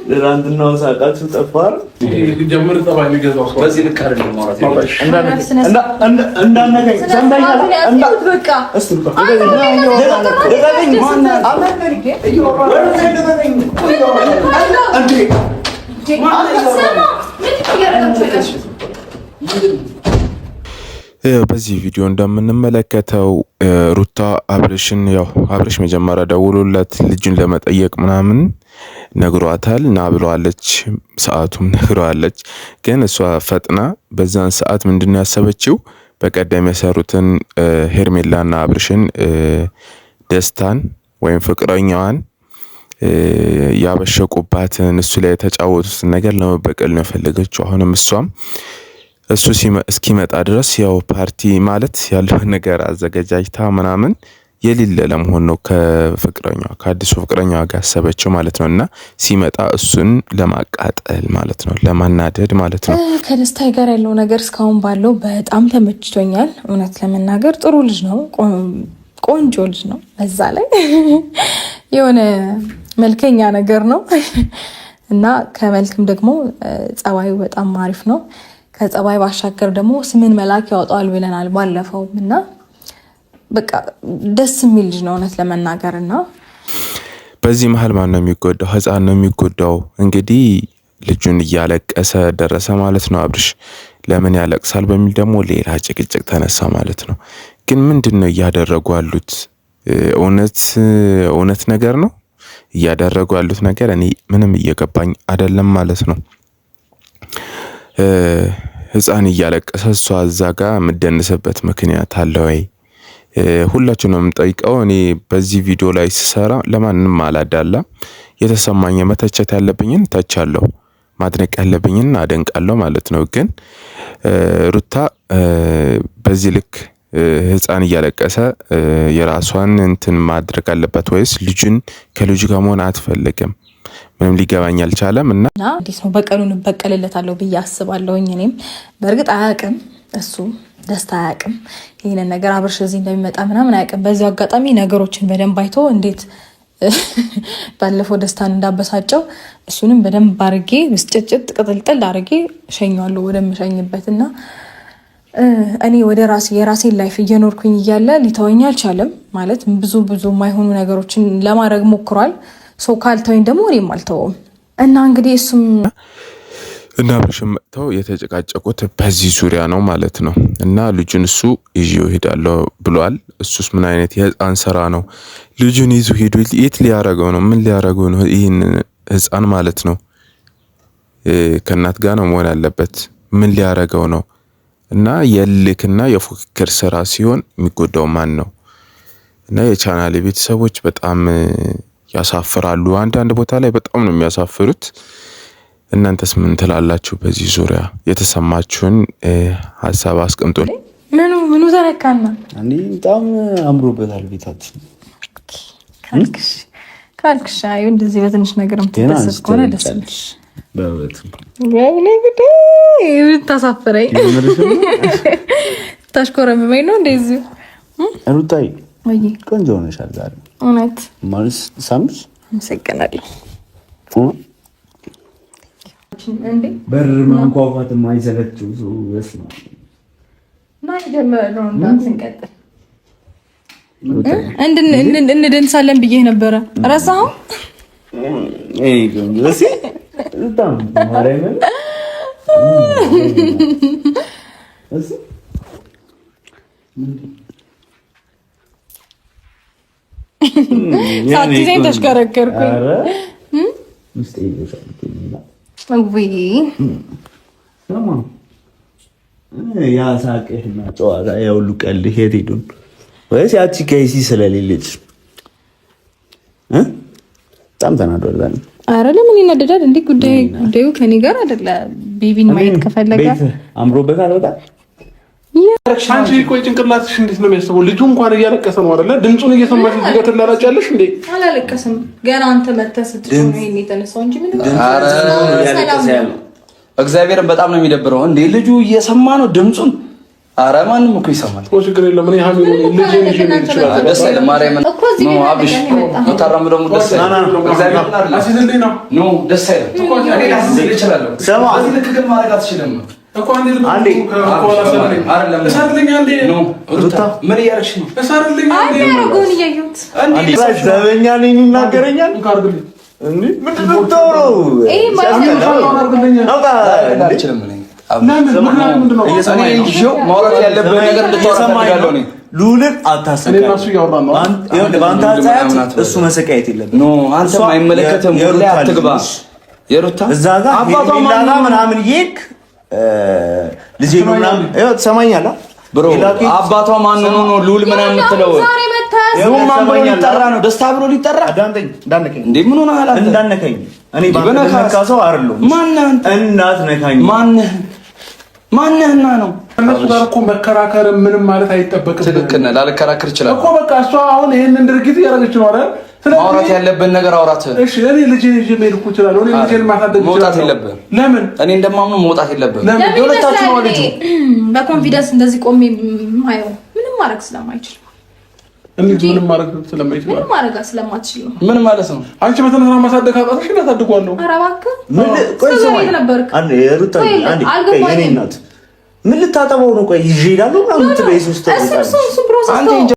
ለራንድናው ሳቃችሁ ጠፋር ጀምር ጠባይ ሊገዛው ሰው በዚህ ልክ አይደለም ማለት ነው። እንዳነገኝ ሰምታኛል። በቃ በዚህ ቪዲዮ እንደምንመለከተው ሩታ አብርሽን አብርሽ መጀመሪያ ደውሎለት ልጁን ለመጠየቅ ምናምን ነግሯታል ና ብለዋለች። ሰዓቱም ነግሯለች። ግን እሷ ፈጥና በዛን ሰዓት ምንድነው ያሰበችው? በቀደም የሰሩትን ሄርሜላና አብርሽን ደስታን ወይም ፍቅረኛዋን ያበሸቁባትን እሱ ላይ የተጫወቱትን ነገር ለመበቀል ነው የፈለገችው። አሁንም እሷም እሱ እስኪመጣ ድረስ ፓርቲ ማለት ያለው ነገር አዘጋጃጅታ ምናምን የሌለ ለመሆን ነው ከአዲሱ ፍቅረኛዋ ጋር ያሰበችው ማለት ነውና ሲመጣ እሱን ለማቃጠል ማለት ነው፣ ለማናደድ ማለት ነው። ከደስታ ጋር ያለው ነገር እስካሁን ባለው በጣም ተመችቶኛል። እውነት ለመናገር ጥሩ ልጅ ነው፣ ቆንጆ ልጅ ነው። በዛ ላይ የሆነ መልከኛ ነገር ነው እና ከመልክም ደግሞ ጸባዩ በጣም አሪፍ ነው። ከጸባይ ባሻገር ደግሞ ስምን መላክ ያወጣዋል ብለናል ባለፈው እና በቃ ደስ የሚል ልጅ ነው እውነት ለመናገርና በዚህ መሃል ማን ነው የሚጎዳው? ህፃን ነው የሚጎዳው። እንግዲህ ልጁን እያለቀሰ ደረሰ ማለት ነው። አብርሽ ለምን ያለቅሳል በሚል ደግሞ ሌላ ጭቅጭቅ ተነሳ ማለት ነው። ግን ምንድነው እያደረጉ ያሉት? እውነት ነገር ነው እያደረጉ ያሉት ነገር እኔ ምንም እየገባኝ አይደለም ማለት ነው። ህፃን እያለቀሰ እሷ እዛ ጋር የምደንስበት ምክንያት አለ ወይ? ሁላችንም ጠይቀው። እኔ በዚህ ቪዲዮ ላይ ስሰራ ለማንንም አላዳላ። የተሰማኝ መተቸት ያለብኝን ተቻለሁ፣ ማድነቅ ያለብኝን አደንቃለሁ ማለት ነው። ግን ሩታ በዚህ ልክ ህፃን እያለቀሰ የራሷን እንትን ማድረግ አለበት ወይስ ልጁን ከልጁ ጋር መሆን አትፈልግም? ምንም ሊገባኝ አልቻለም። እና እንዴት ነው በቀሉን በቀልለታለሁ ብዬ አስባለሁኝ። እኔም በእርግጥ አያውቅም እሱ ደስታ አያውቅም ይሄንን ነገር አብርሽ እዚህ እንደሚመጣ ምናምን አያውቅም። በዚህ አጋጣሚ ነገሮችን በደንብ አይቶ እንዴት ባለፈው ደስታን እንዳበሳጨው እሱንም በደንብ አድርጌ ብስጭጭት ቅጥልጥል አድርጌ ሸኛለሁ ወደምሸኝበትና እኔ ወደ የራሴን ላይፍ እየኖርኩኝ እያለ ሊተወኝ አልቻለም ማለት ብዙ የማይሆኑ ነገሮችን ለማድረግ ሞክሯል። ሰው ካልተወኝ ደግሞ እኔም አልተወውም እና እንግዲህ እሱም እና አብርሽም መጥተው የተጨቃጨቁት በዚህ ዙሪያ ነው ማለት ነው። እና ልጁን እሱ ይዤው ሄዳለሁ ብሏል። እሱስ ምን አይነት የህፃን ስራ ነው? ልጁን ይዞ ሄዱ የት ሊያረገው ነው? ምን ሊያረገው ነው? ይህን ህፃን ማለት ነው ከእናት ጋር ነው መሆን ያለበት። ምን ሊያረገው ነው? እና የልክና የፉክክር ስራ ሲሆን የሚጎዳው ማን ነው? እና የቻናሌ ቤተሰቦች በጣም ያሳፍራሉ። አንዳንድ ቦታ ላይ በጣም ነው የሚያሳፍሩት። እናንተስ ምን ትላላችሁ? በዚህ ዙሪያ የተሰማችሁን ሀሳብ አስቀምጡልኝ። ምኑ ተነካና? እኔ በጣም አምሮበታል ቤታችን ካልክሽ አዩ እንደዚህ በትንሽ ነገር የምትደሰት ከሆነ ደስ ይላል። በእውነት ወይኔ ጉዴ ታሳፍረኝ። ታሽኮረመመኝ ነው እንደዚህ። ሩታዬ ወይ ቆንጆ ሆነሻል ዛሬ እውነት ማለት ሳምሽ አመሰግናለሁ። በር ማንኳኳት የማይሰለችው ሰው ወስና ማን ጀመረው? እንዳንቀጥል እንደንሳለን ብዬ ነበረ። ረሳሁ ግን ለሲ በጣም ማረምን እሺ ሳትይዘኝ ተሽከረከርኩኝ። ውስጥ ይዘሻልና ወይ ሰማ ያ ሳቅህና ጨዋታ ያው ሁሉ ቀልድ ሄድ ሄዱን ወይስ ያቺ ከይሲ ስለሌለች በጣም ተናዷል። አረ ለምን ይናደዳል እንዴ? ጉዳዩ ከኔ ጋር አይደለ። ቤቢን ማየት ከፈለገ አምሮበታል በጣም አንቺ ቆይ ጭንቅላትሽ እንዴት ነው የሚያስበው? ልጁ እንኳን እያለቀሰ ነው አይደለ? ድምጹን እየሰማሽ እዚህ ጋር ትላላጫለሽ እንዴ? አላለቀሰም ገና አንተ መተህ ስትጮህ ነው የተነሳው እንጂ ምን እግዚአብሔርን በጣም ነው የሚደብረው እንዴ! ልጁ እየሰማ ነው ድምጹን። ኧረ ማንም እኮ ይሰማል። ችግር የለም። እኔ ሀሚ ልጄ ይችላል። ደስ አይልም። ማርያምን ነው አብሽ ታራምደው ደስ አይልም። እግዚአብሔር አሲዝልኝ ነው ኖ ደስ አይልም። እኔ ላስይዝልህ እችላለሁ። ሰማ እዚህ ልክ ግን ማድረግ አትችልም እኮ አንዴ አይደለም እሰርልኝ አንዴ ነው ሩታ ምን እያደረግሽ ነው? እሰርልኝ አንዴ ያረጋውን እያየሁት አንዴ ዘበኛ ነኝ ይናገረኛል እንዴ ምንድን ነው የምታወራው? ይሄ ማለት ነው አልችልም እኔ ማውራት ያለብን ነገር እንድታወራ ነው። ሉልን አታሰቃይ። በአንተ አጻያት እሱ መሰቃየት የለብህም። አንተም አይመለከትም። ወላሂ አትግባ። የሩታ እዛ ጋር ሄላ ምናምን ይክ ልጄ ነው ምናምን ይኸው ትሰማኛለህ ብሮ አባቷ ማን ነው ሉል ምናምን የምትለው ሊጠራ ነው ደስታ ብሎ ሊጠራ እንዳነከኝ እንዴ ምን ሆነ አላንተ እንዳነከኝ እኔ ባንተ ሰው አይደለሁም። ማነህ እናት ነካኝ ማነህና ነው እነሱ ጋር እኮ መከራከር ምንም ማለት አይጠበቅም። ትክክል ነህ። ላልከራከር ይችላል እኮ በቃ እሷ አሁን ይሄንን ድርጊት እያደረገች ነው አይደል? ማውራት ያለብን ነገር አውራት። እሺ እኔ ልጄ ይዤ መሄድ እኮ እችላለሁ። እኔ ልጄን ማሳደግ እችላለሁ። መውጣት የለብህም። ለምን? እኔ እንደማምነው መውጣት የለብህም። የሁለታችሁ ነው ልጁ በኮንፊደንስ እንደዚህ ቆሜ ማየው ምንም ማድረግ ስለማይችል ምንም ማድረግ ስለማይችል ምንም ማድረግ ስለማትችል ነው። ምን ማለት ነው? አንቺ በተነሳ ማሳደግ አጣጥሽ እናሳድጓለሁ። ኧረ እባክህ ምን ቆይ ሰማኝ አንዴ ሩታ አንዴ የኔ እናት ምን ልታጠበው ነው? ቆይ ይዤ እሄዳለሁ ምናምን ትበይስ ውስጥ እሱ ፕሮሰስ